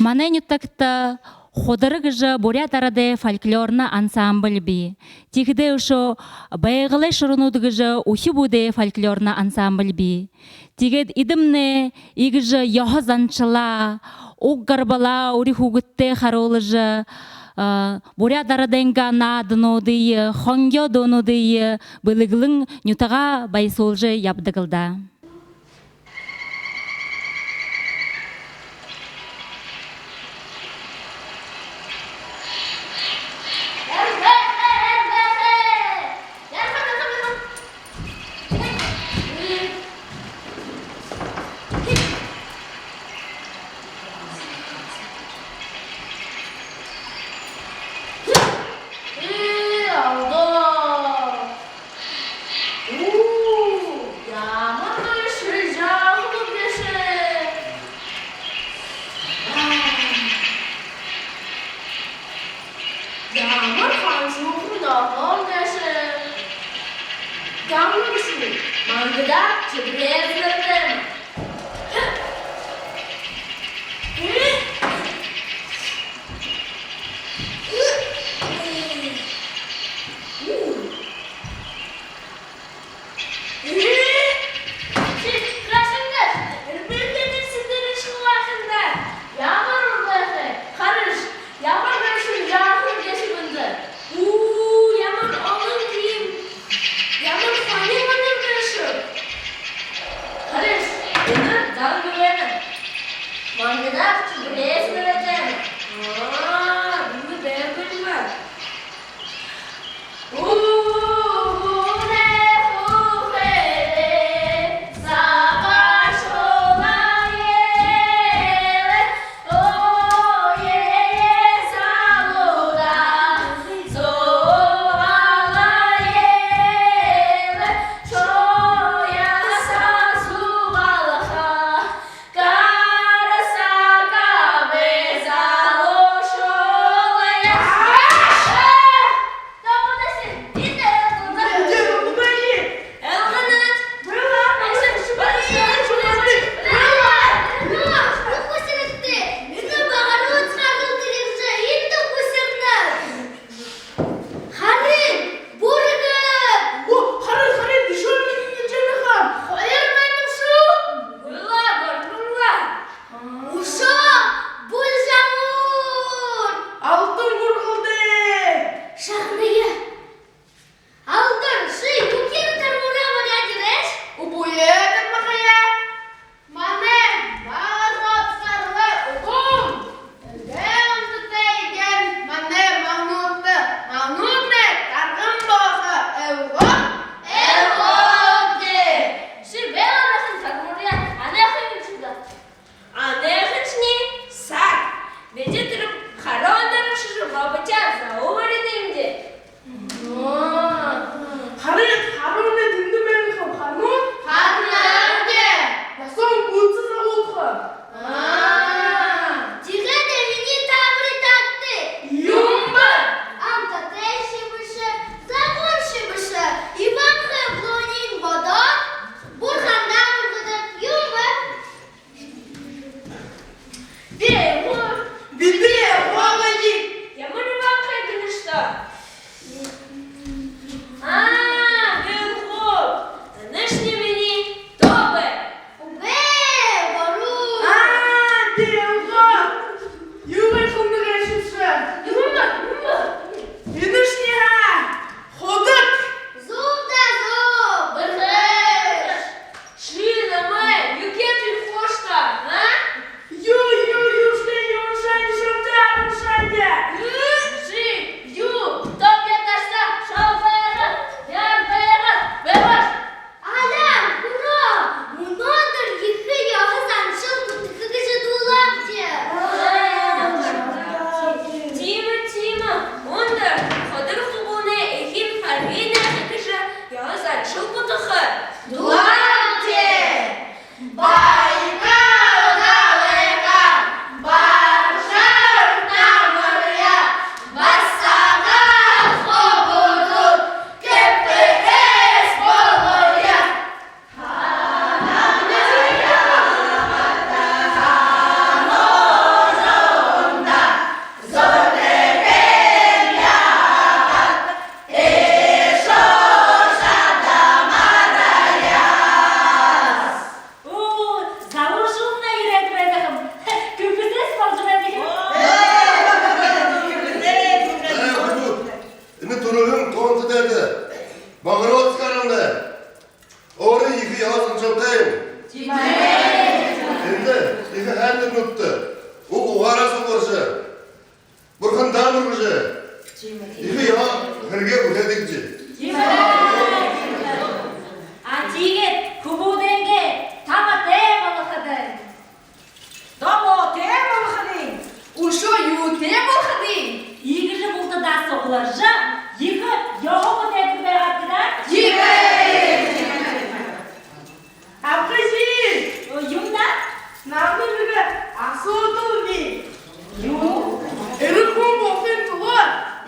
Манайнюттакта Худара бурят араде фольклорна ансамбль би. Тихде ушо байгылай шурунудгыжы ухи буде фольклорна ансамбль би. Тигет идымне игыжы яхазанчыла, уггарбала ури хугытте харолыжы, бурят араденга надынудыйы, хонгё донудыйы, былыглың нютага байсолжы ябдыгылда. Karasa kave iki yazın çöpteyim. Şimdi iki hendim nuttu. O uğarası kursu. Burkun dağın kursu. İki ya hırge ödedikçi. Atiget hubudenge tama te balakadın. Damo te balakadın. Uşo yu te balakadın. İgiri buldu da sokularca. Yıkı yoğu tepki verdiler. Abkışı. O yumda. Namlı gibi asıldı mi? Yu. Erikun bokun tuğur.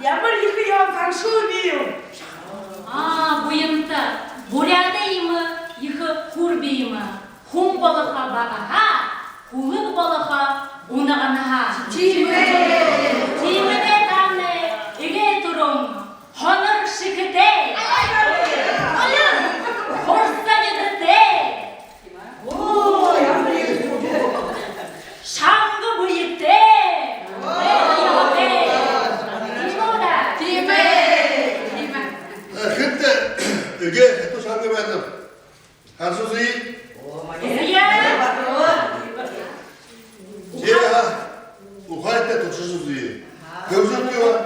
Yamır yıkı yansan şu diyum. Bu yımda. Buryadayımı yıkı kurbiyımı. Hum balığa bagaha. Huluk balığa unağanaha. Timide tamne. İge turum. Honor şıkıte. Horsa yıkıte. Şangı bıyıkte. Şimdi öge eto şangı bendim. Her sözü iyi. Şey ha. Muhayyette tutuşu sözü iyi. Kıvzım diyor.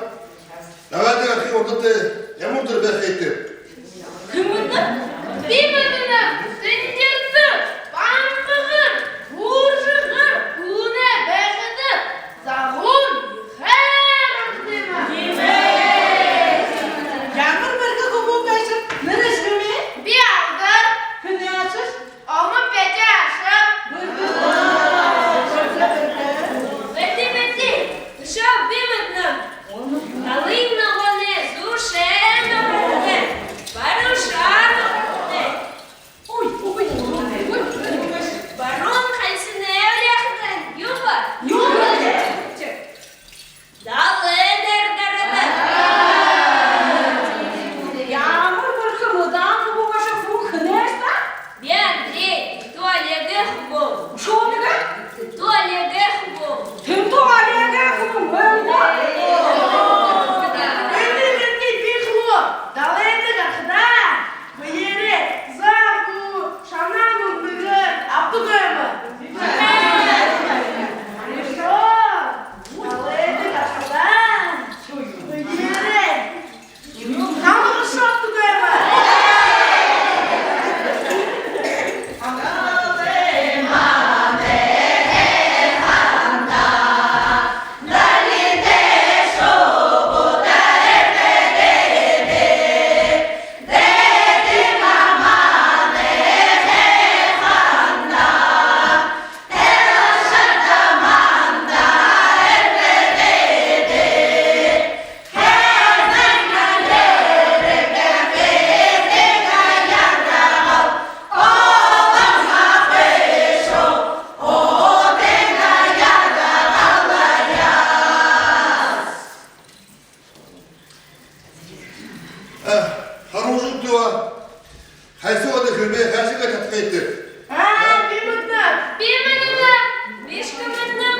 Davayda kakı orada da yamurdur bekleyti. Kımıntı. Bimadına zincirsi, bambıgır, vurşıgır, kune beğidi, zahun, herantıyma. Yağmur bırgı kubu kaçır, neresi mi? Bir aldır. Kıne açır. Ama pece açır. Beti. Şu bimadına. Kalıyna vane, zuşena vane. Baruşan. Барон Хайсиневлехтен, Юба. Даледер гарада. Yağmur bırkımıdan bu başa bu kınersa? Бедрей, туалеге хубу. Что нega? Туалеге хубу. Тем туалеге хубу. Эндирди бихлу. Даледер гарада. Быйре, загу, шанаму быгы, абдугэмы. Хорошо. Даледер гарада. Быйре. Хамы шо абдугэмы. Harujuk diyor. Haysi o da kırmaya her şeyle katkıydı. Bimadına. Bişkımadına.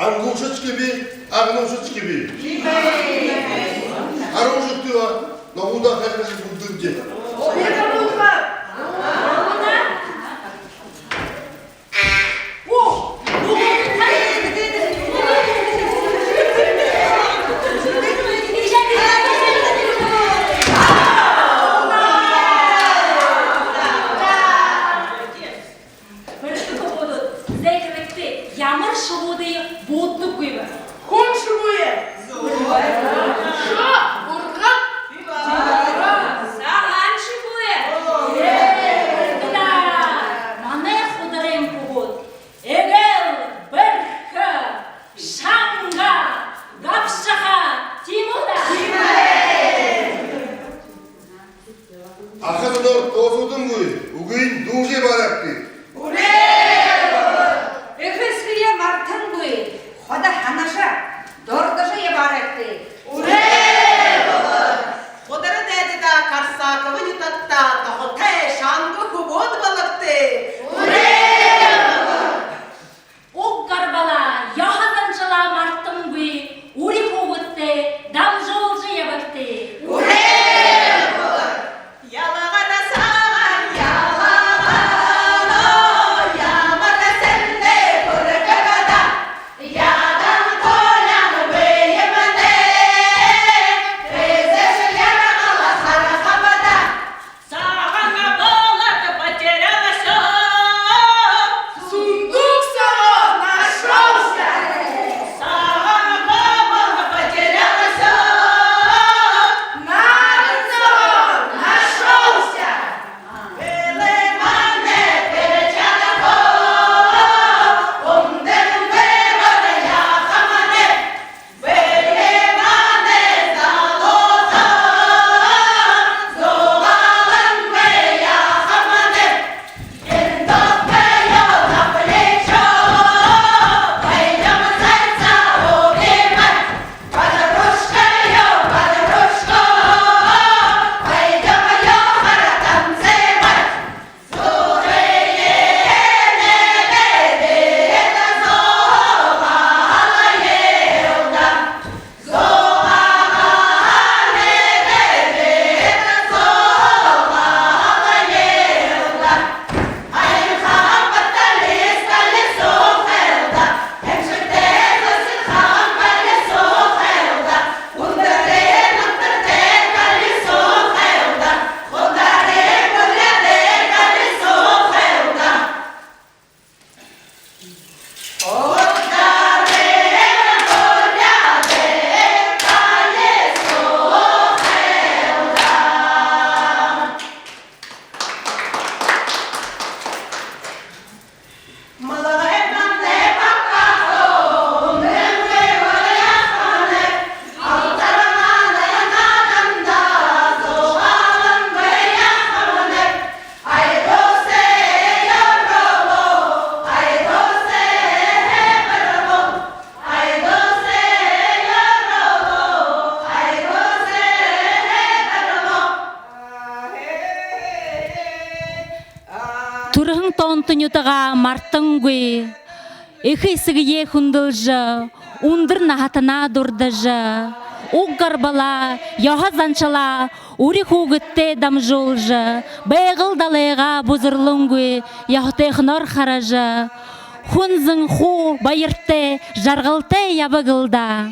ангушыч gibi, ağnuşıç gibi. Aruşuk diyor, nohuda herkesi buldum diye. Ямар шуудыг бууддаггүй ба. Хүн шивгүй. Шо, ургат. Сахан шивгүй. Манай худрын бууд. Эгэл, бэрхэ, шанга, гапшаха, тимуда. Ахадор тосудun bu, bugün duşe baraktı. Эхисгия мартангуй хода ханаша дордаша ябаракты. Худара дэдэда карсакова не татта, тохоте шангу хубуд балакты. Уг гарбала яхаданчала мартымгүй ури хоготте дамжолжы ябакты. Ялагарасан, ялагано, ямарасэнне пыркагада, ядан колян бейемане, презеш ярагала харахабада, сагана болат потерялася. Сундук сало нашелся. Сагана болат потерялася. Нарцов нашелся. Велемане перечанако, онденбе варя хамане, велемане залоза, зогаленбе я хамане, ендопеyo на плечо, пойдем зайца убивать, подружкою, подружку, пойдем ёхара танцевать. Турхын тонтонютага мартынгуй. Эхисгие хундылжа, ундыр нахатана дурдажа. Уг гарбала, яхазанчала, ури хугытте дамжолжа. Бэйгыл далайга бузырлынгуй, яхтехнор хаража. Хунзың ху байыртте, жаргылте ябыгылда.